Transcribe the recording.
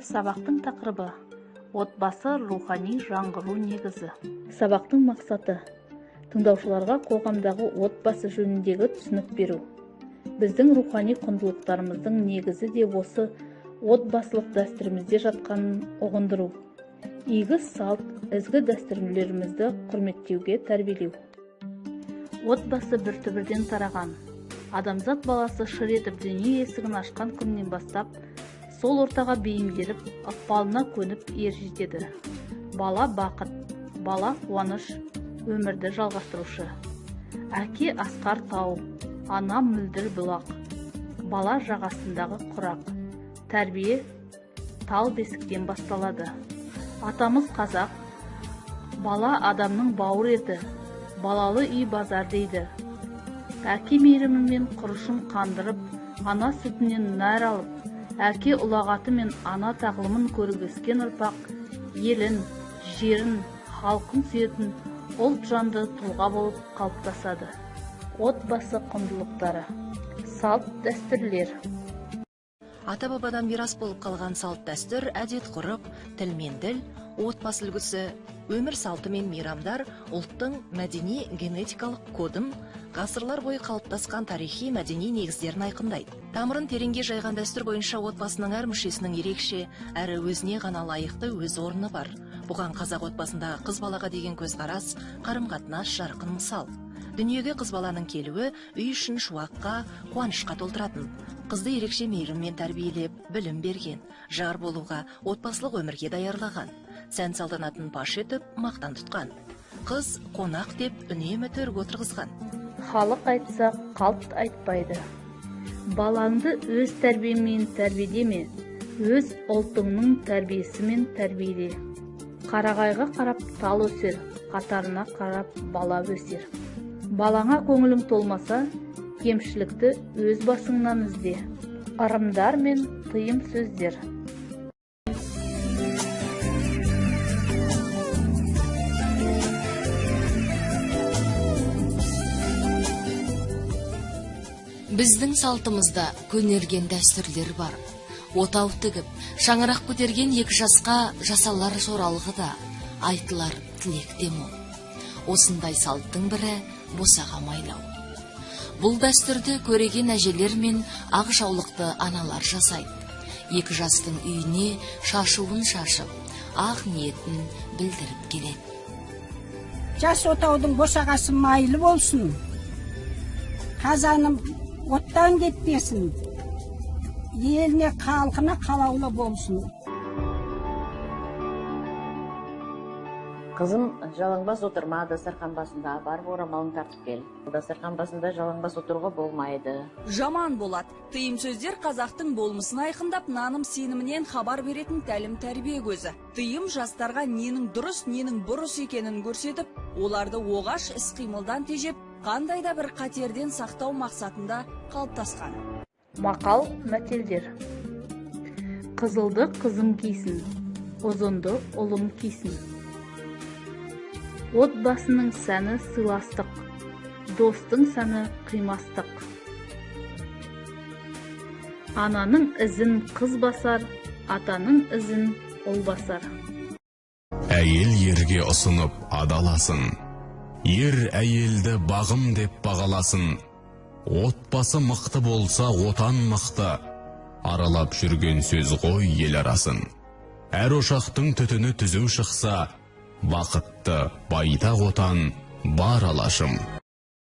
Сабақтың тақырыбы отбасы рухани жаңғыру негізі. Сабақтың мақсаты тыңдаушыларға қоғамдағы отбасы жөніндегі түсінік беру. Біздің рухани құндылықтарымыздың негізі де осы отбасылық дәстүрімізде жатқанын ұғындыру. Игі салт, ізгі дәстүрлерімізді құрметтеуге тәрбиелеу. Отбасы бір түбірден тараған. Адамзат баласы шыр етіп дүние есігін ашқан күннен бастап, сол ортаға бейімделіп, ықпалына көніп ер жетеді. Бала бақыт, бала қуаныш, өмірді жалғастырушы. Әке асқар тау, ана мөлдір бұлақ, бала жағасындағы құрақ. Тәрбие тал бесіктен басталады. Атамыз қазақ, бала адамның бауыр еті, балалы үй базар дейді. Әке мейірімімен құрышын қандырып, ана сүтінен нәр алып, әке ұлағаты мен ана тағылымын көргескен ұрпақ, елін, жерін, халқын сүйетін ұлт жанды тұлға болып қалыптасады. Отбасы құндылықтары, салт дәстүрлер. Ата-бабадан мирас болып қалған салт дәстүр, әдет ғұрып, тіл мен діл, отбасы үлгісі, өмір салты мен мейрамдар ұлттың мәдени генетикалық кодын, ғасырлар бойы қалыптасқан тарихи мәдени негіздерін айқындайды. Тамырын тереңге жайған дәстүр бойынша отбасының әр мүшесінің ерекше, әрі өзіне ғана лайықты өз орны бар. Бұған қазақ отбасындағы қыз балаға деген көзқарас, қарым-қатынас жарқын мысал. Дүниеге қыз баланың келуі үй үшін шуаққа, қуанышқа толтыратын. Қызды ерекше мейіріммен тәрбиелеп, білім берген, жар болуға, отбасылық өмірге даярлаған. Сән салтанатын паш етіп, мақтан тұтқан. Қыз қонақ деп үнемі төрге отырғызған. Халық айтса, қалт айтпайды. Балаңды өз тәрбиемен тәрбиелеме, өз ұлтыңның тәрбиесімен тәрбиеле. Қарағайға қарап тал өсер, қатарына қарап бала өсер. Балаңа көңілің толмаса, кемшілікті өз басыңнан ізде. Ырымдар мен тыйым сөздер. Біздің салтымызда көнерген дәстүрлер бар. Отау тігіп, шаңырақ көтерген екі жасқа жасалар соралғы да, айтылар тілекте мол. Осындай салттың бірі босаға майлау. Бұл дәстүрді көреген әжелер мен ақ жаулықты аналар жасайды. Екі жастың үйіне шашуын шашып, ақ ниетін білдіріп келеді. Жас отаудың босағасы майлы болсын, қазаным оттан кетпесін, еліне халқына қалаулы болсын. Қызым, жалаңбас отырма, дастархан басында бар орамалын тартып кел. Дастархан басында жалаңбас отыруға болмайды. Жаман болады. Тыйым сөздер қазақтың болмысын айқындап, наным сенімінен хабар беретін тәлім тәрбие көзі. Тыйым жастарға ненің дұрыс, ненің бұрыс екенін көрсетіп, оларды оғаш іс-қимылдан тежеп, қандай да бір қатерден сақтау мақсатында қалыптасқан. Мақал мәтелдер. Қызылды қызым кисін, ұзынды ұлым кисін. Отбасының сәні сыйластық, достың сәні қимастық. Ананың ізін қыз басар, атаның ізін ұл басар. Әйел ерге ұсынып адаласын, ер әйелді бағым деп бағаласын. Отбасы мықты болса, отан мықты, аралап жүрген сөз ғой ел арасын. Әр ошақтың түтіні түзу шықса, бақытты байтақ отан бар алашым.